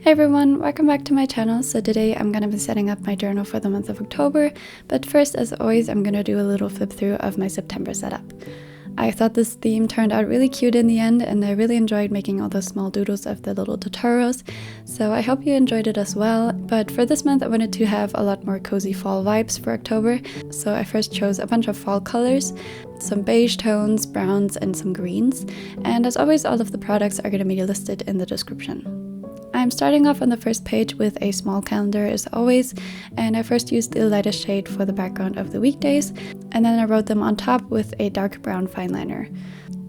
Hey everyone, welcome back to my channel. So today I'm going to be setting up my journal for the month of October, but first, as always, I'm going to do a little flip through of my September setup. I thought this theme turned out really cute in the end, and I really enjoyed making all those small doodles of the little Totoros, so I hope you enjoyed it as well. But for this month I wanted to have a lot more cozy fall vibes for October, so I first chose a bunch of fall colors, some beige tones, browns, and some greens, and as always all of the products are going to be listed in the description. I'm starting off on the first page with a small calendar as always, and I first used the lightest shade for the background of the weekdays, and then I wrote them on top with a dark brown fine liner.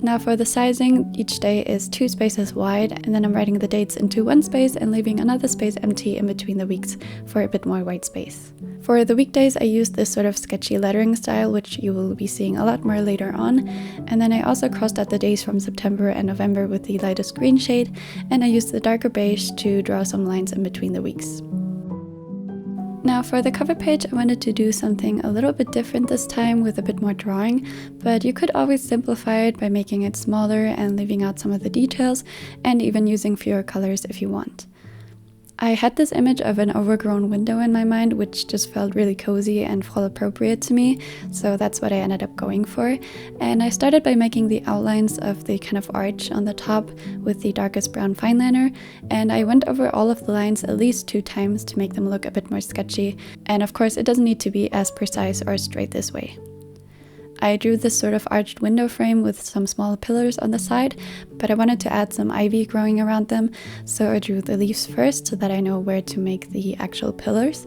Now for the sizing, each day is 2 spaces wide, and then I'm writing the dates into 1 space and leaving another space empty in between the weeks for a bit more white space. For the weekdays I used this sort of sketchy lettering style, which you will be seeing a lot more later on, and then I also crossed out the days from September and November with the lightest green shade, and I used the darker beige to draw some lines in between the weeks. Now for the cover page I wanted to do something a little bit different this time with a bit more drawing, but you could always simplify it by making it smaller and leaving out some of the details, and even using fewer colors if you want. I had this image of an overgrown window in my mind, which just felt really cozy and fall appropriate to me, so that's what I ended up going for. And I started by making the outlines of the kind of arch on the top with the darkest brown fine liner, and I went over all of the lines at least 2 times to make them look a bit more sketchy, and of course it doesn't need to be as precise or straight this way. I drew this sort of arched window frame with some small pillars on the side, but I wanted to add some ivy growing around them, so I drew the leaves first so that I know where to make the actual pillars.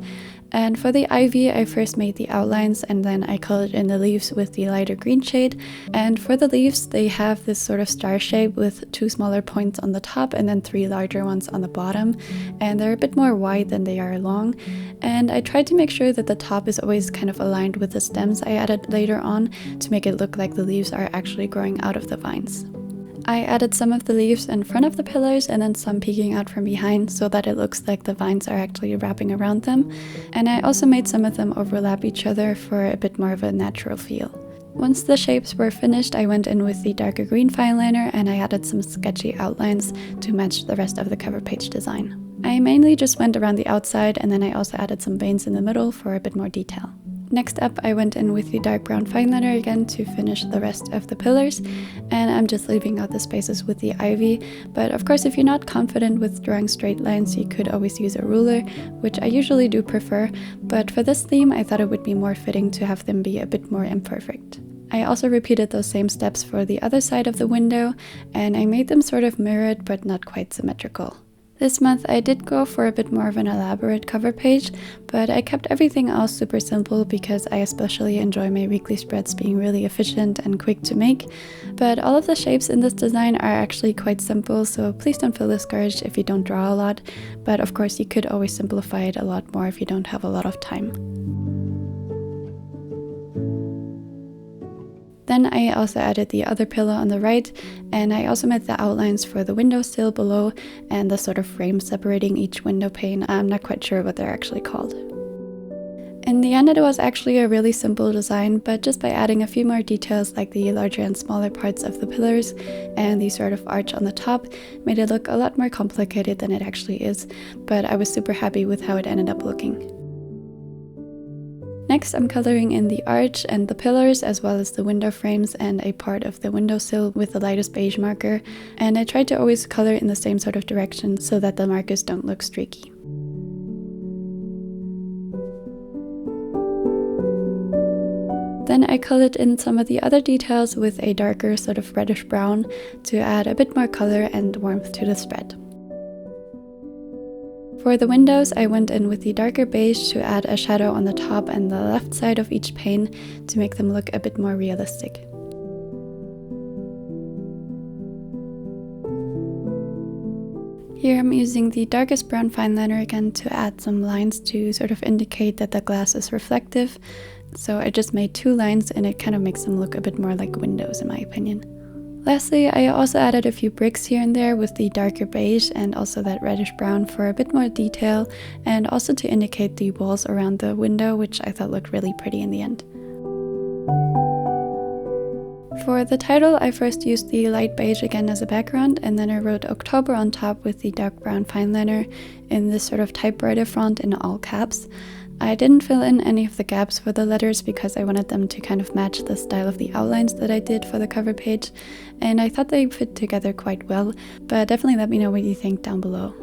And for the ivy, I first made the outlines and then I colored in the leaves with the lighter green shade. And for the leaves, they have this sort of star shape with 2 smaller points on the top and then 3 larger ones on the bottom. And they're a bit more wide than they are long. And I tried to make sure that the top is always kind of aligned with the stems I added later on to make it look like the leaves are actually growing out of the vines. I added some of the leaves in front of the pillars and then some peeking out from behind so that it looks like the vines are actually wrapping around them. And I also made some of them overlap each other for a bit more of a natural feel. Once the shapes were finished, I went in with the darker green fine liner and I added some sketchy outlines to match the rest of the cover page design. I mainly just went around the outside, and then I also added some veins in the middle for a bit more detail. Next up, I went in with the dark brown fine liner again to finish the rest of the pillars, and I'm just leaving out the spaces with the ivy, but of course if you're not confident with drawing straight lines you could always use a ruler, which I usually do prefer, but for this theme I thought it would be more fitting to have them be a bit more imperfect. I also repeated those same steps for the other side of the window, and I made them sort of mirrored but not quite symmetrical. This month I did go for a bit more of an elaborate cover page, but I kept everything else super simple because I especially enjoy my weekly spreads being really efficient and quick to make. But all of the shapes in this design are actually quite simple, so please don't feel discouraged if you don't draw a lot, but of course you could always simplify it a lot more if you don't have a lot of time. Then I also added the other pillow on the right, and I also made the outlines for the windowsill below and the sort of frame separating each window pane. I'm not quite sure what they're actually called. In the end it was actually a really simple design, but just by adding a few more details like the larger and smaller parts of the pillars and the sort of arch on the top made it look a lot more complicated than it actually is, but I was super happy with how it ended up looking. Next, I'm coloring in the arch and the pillars as well as the window frames and a part of the windowsill with the lightest beige marker, and I tried to always color in the same sort of direction so that the markers don't look streaky. Then I colored in some of the other details with a darker sort of reddish brown to add a bit more color and warmth to the spread. For the windows, I went in with the darker beige to add a shadow on the top and the left side of each pane to make them look a bit more realistic. Here I'm using the darkest brown fine liner again to add some lines to sort of indicate that the glass is reflective. So I just made 2 lines and it kind of makes them look a bit more like windows in my opinion. Lastly, I also added a few bricks here and there with the darker beige and also that reddish brown for a bit more detail, and also to indicate the walls around the window, which I thought looked really pretty in the end. For the title, I first used the light beige again as a background, and then I wrote October on top with the dark brown fineliner in this sort of typewriter font in all caps. I didn't fill in any of the gaps for the letters because I wanted them to kind of match the style of the outlines that I did for the cover page, and I thought they fit together quite well, but definitely let me know what you think down below.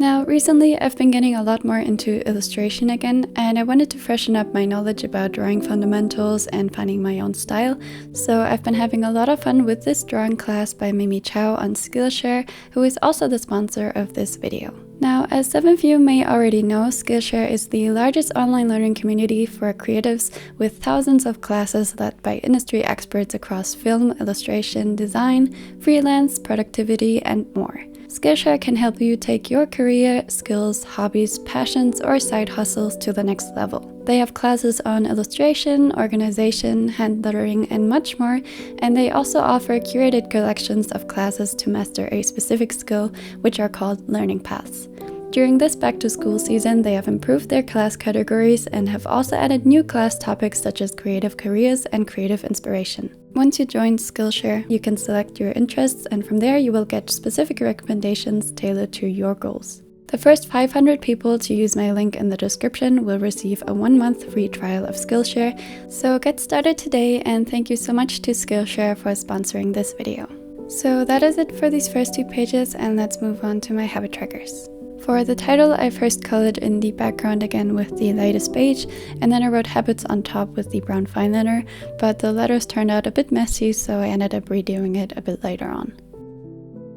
Now, recently I've been getting a lot more into illustration again, and I wanted to freshen up my knowledge about drawing fundamentals and finding my own style, so I've been having a lot of fun with this drawing class by Mimi Chow on Skillshare, who is also the sponsor of this video. Now, as some of you may already know, Skillshare is the largest online learning community for creatives with thousands of classes led by industry experts across film, illustration, design, freelance, productivity, and more. Skillshare can help you take your career, skills, hobbies, passions, or side hustles to the next level. They have classes on illustration, organization, hand lettering, and much more, and they also offer curated collections of classes to master a specific skill, which are called learning paths. During this back-to-school season, they have improved their class categories and have also added new class topics such as creative careers and creative inspiration. Once you join Skillshare, you can select your interests, and from there you will get specific recommendations tailored to your goals. The first 500 people to use my link in the description will receive a 1-month free trial of Skillshare, so get started today, and thank you so much to Skillshare for sponsoring this video. So that is it for these first 2 pages, and let's move on to my habit trackers. For the title, I first colored in the background again with the lightest beige, and then I wrote habits on top with the brown fineliner, but the letters turned out a bit messy, so I ended up redoing it a bit later on.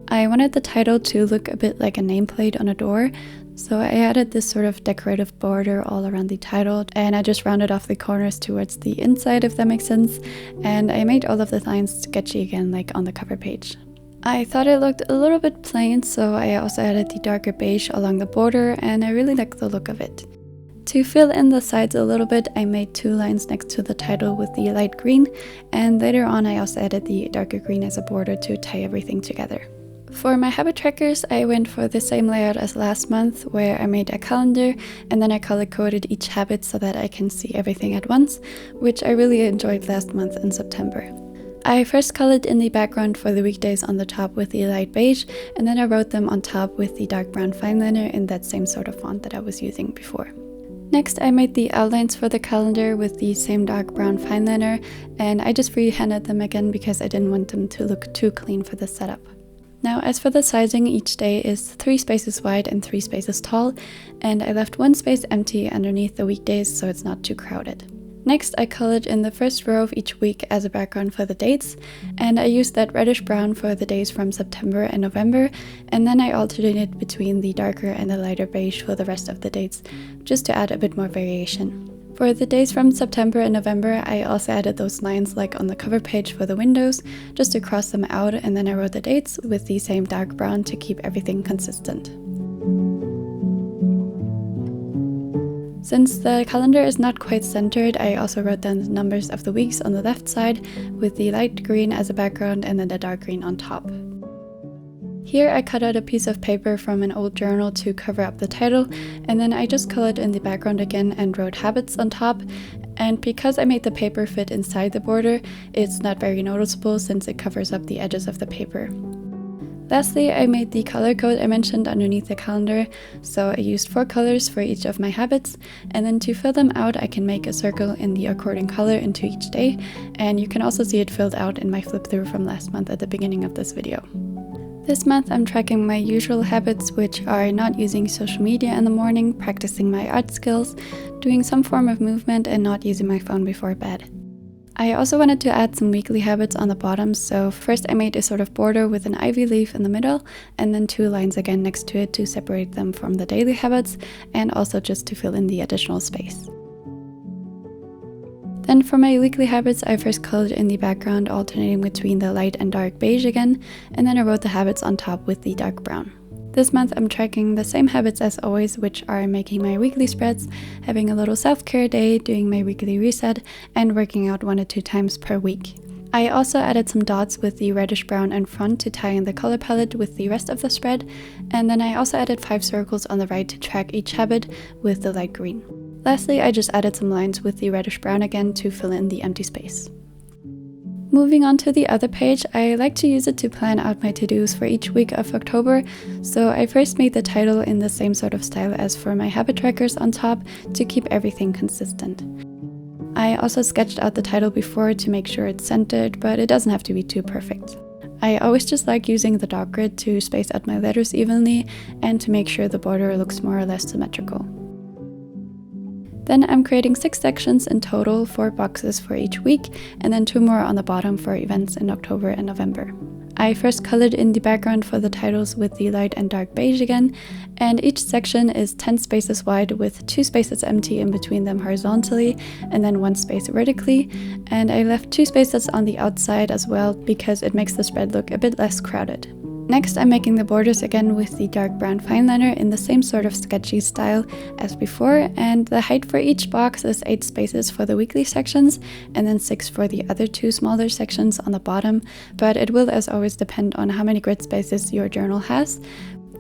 I wanted the title to look a bit like a nameplate on a door, so I added this sort of decorative border all around the title, and I just rounded off the corners towards the inside, if that makes sense, and I made all of the lines sketchy again like on the cover page. I thought it looked a little bit plain, so I also added the darker beige along the border, and I really like the look of it. To fill in the sides a little bit, I made 2 lines next to the title with the light green, and later on I also added the darker green as a border to tie everything together. For my habit trackers, I went for the same layout as last month, where I made a calendar and then I color-coded each habit so that I can see everything at once, which I really enjoyed last month in September. I first colored in the background for the weekdays on the top with the light beige, and then I wrote them on top with the dark brown fineliner in that same sort of font that I was using before. Next, I made the outlines for the calendar with the same dark brown fineliner, and I just freehanded them again because I didn't want them to look too clean for this setup. Now, as for the sizing, each day is 3 spaces wide and 3 spaces tall, and I left 1 space empty underneath the weekdays so it's not too crowded. Next, I colored in the first row of each week as a background for the dates, and I used that reddish brown for the days from September and November, and then I alternated between the darker and the lighter beige for the rest of the dates, just to add a bit more variation. For the days from September and November, I also added those lines like on the cover page for the windows, just to cross them out, and then I wrote the dates with the same dark brown to keep everything consistent. Since the calendar is not quite centered, I also wrote down the numbers of the weeks on the left side with the light green as a background and then the dark green on top. Here I cut out a piece of paper from an old journal to cover up the title, and then I just colored in the background again and wrote habits on top, and because I made the paper fit inside the border, it's not very noticeable since it covers up the edges of the paper. Lastly, I made the color code I mentioned underneath the calendar, so I used 4 colors for each of my habits, and then to fill them out I can make a circle in the according color into each day, and you can also see it filled out in my flip through from last month at the beginning of this video. This month I'm tracking my usual habits, which are not using social media in the morning, practicing my art skills, doing some form of movement, and not using my phone before bed. I also wanted to add some weekly habits on the bottom, so first I made a sort of border with an ivy leaf in the middle, and then 2 lines again next to it to separate them from the daily habits, and also just to fill in the additional space. Then for my weekly habits, I first colored in the background, alternating between the light and dark beige again, and then I wrote the habits on top with the dark brown. This month I'm tracking the same habits as always, which are making my weekly spreads, having a little self-care day, doing my weekly reset, and working out 1 to 2 times per week. I also added some dots with the reddish brown in front to tie in the color palette with the rest of the spread, and then I also added 5 circles on the right to track each habit with the light green. Lastly, I just added some lines with the reddish brown again to fill in the empty space. Moving on to the other page, I like to use it to plan out my to-dos for each week of October, so I first made the title in the same sort of style as for my habit trackers on top to keep everything consistent. I also sketched out the title before to make sure it's centered, but it doesn't have to be too perfect. I always just like using the dot grid to space out my letters evenly and to make sure the border looks more or less symmetrical. Then I'm creating 6 sections in total, 4 boxes for each week, and then 2 more on the bottom for events in October and November. I first colored in the background for the titles with the light and dark beige again, and each section is 10 spaces wide with 2 spaces empty in between them horizontally, and then 1 space vertically, and I left 2 spaces on the outside as well because it makes the spread look a bit less crowded. Next, I'm making the borders again with the dark brown fine liner in the same sort of sketchy style as before, and the height for each box is 8 spaces for the weekly sections and then 6 for the other 2 smaller sections on the bottom, but it will as always depend on how many grid spaces your journal has.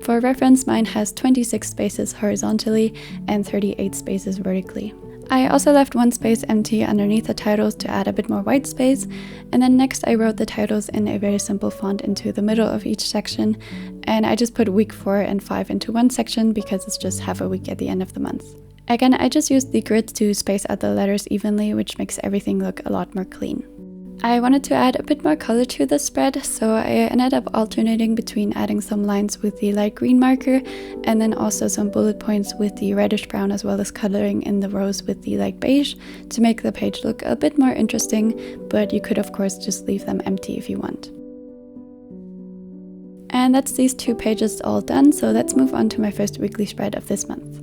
For reference, mine has 26 spaces horizontally and 38 spaces vertically. I also left 1 space empty underneath the titles to add a bit more white space, and then next I wrote the titles in a very simple font into the middle of each section, and I just put week 4 and 5 into one section because it's just half a week at the end of the month. Again, I just used the grid to space out the letters evenly, which makes everything look a lot more clean. I wanted to add a bit more color to the spread, so I ended up alternating between adding some lines with the light green marker and then also some bullet points with the reddish brown, as well as coloring in the rows with the light beige to make the page look a bit more interesting, but you could of course just leave them empty if you want. And that's these 2 pages all done, so let's move on to my first weekly spread of this month.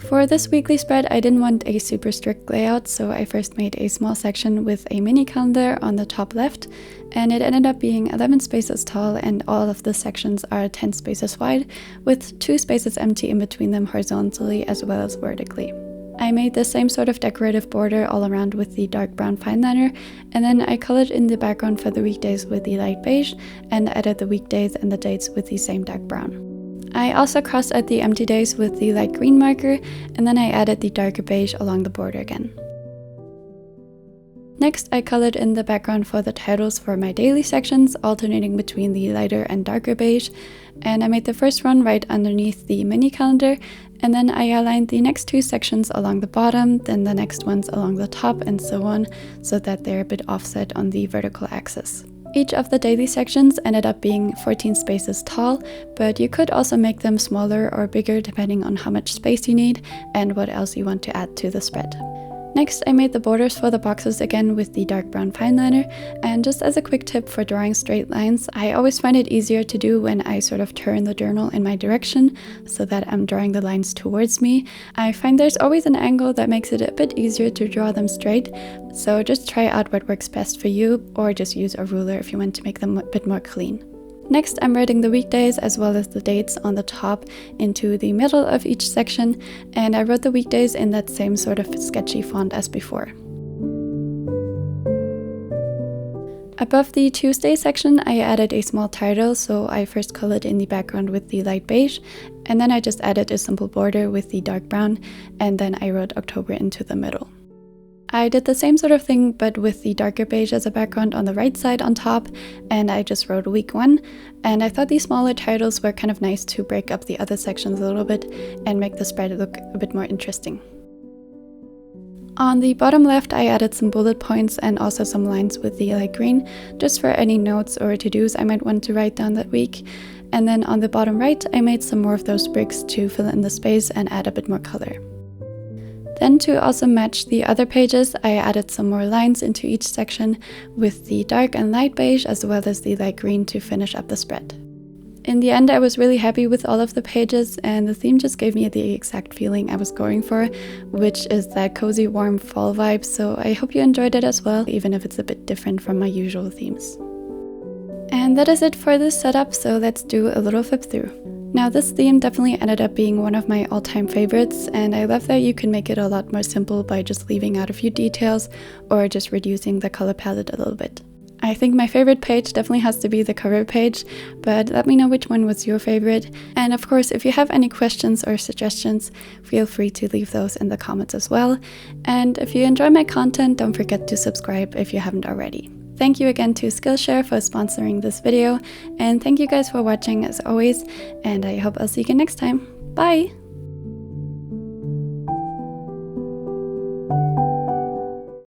For this weekly spread, I didn't want a super strict layout, so I first made a small section with a mini calendar on the top left, and it ended up being 11 spaces tall, and all of the sections are 10 spaces wide, with 2 spaces empty in between them horizontally as well as vertically. I made the same sort of decorative border all around with the dark brown fine liner, and then I colored in the background for the weekdays with the light beige, and added the weekdays and the dates with the same dark brown. I also crossed out the empty days with the light green marker, and then I added the darker beige along the border again. Next, I colored in the background for the titles for my daily sections, alternating between the lighter and darker beige, and I made the first one right underneath the mini calendar, and then I aligned the next 2 sections along the bottom, then the next ones along the top, and so on, so that they're a bit offset on the vertical axis. Each of the daily sections ended up being 14 spaces tall, but you could also make them smaller or bigger depending on how much space you need and what else you want to add to the spread. Next, I made the borders for the boxes again with the dark brown fine liner, and just as a quick tip for drawing straight lines, I always find it easier to do when I sort of turn the journal in my direction so that I'm drawing the lines towards me. I find there's always an angle that makes it a bit easier to draw them straight, so just try out what works best for you, or just use a ruler if you want to make them a bit more clean. Next, I'm writing the weekdays as well as the dates on the top into the middle of each section, and I wrote the weekdays in that same sort of sketchy font as before. Above the Tuesday section, I added a small title, so I first colored in the background with the light beige, and then I just added a simple border with the dark brown, and then I wrote October into the middle. I did the same sort of thing, but with the darker beige as a background on the right side on top, and I just wrote week 1, and I thought these smaller titles were kind of nice to break up the other sections a little bit and make the spread look a bit more interesting. On the bottom left, I added some bullet points and also some lines with the light green, just for any notes or to-dos I might want to write down that week. And then on the bottom right, I made some more of those bricks to fill in the space and add a bit more color. Then, to also match the other pages, I added some more lines into each section with the dark and light beige as well as the light green to finish up the spread. In the end, I was really happy with all of the pages, and the theme just gave me the exact feeling I was going for, which is that cozy, warm fall vibe, so I hope you enjoyed it as well, even if it's a bit different from my usual themes. And that is it for this setup, so let's do a little flip through. Now, this theme definitely ended up being one of my all-time favorites, and I love that you can make it a lot more simple by just leaving out a few details or just reducing the color palette a little bit. I think my favorite page definitely has to be the cover page, but let me know which one was your favorite. And of course, if you have any questions or suggestions, feel free to leave those in the comments as well. And if you enjoy my content, don't forget to subscribe if you haven't already. thank you again to Skillshare for sponsoring this video, and thank you guys for watching as always, and I hope I'll see you again next time. Bye!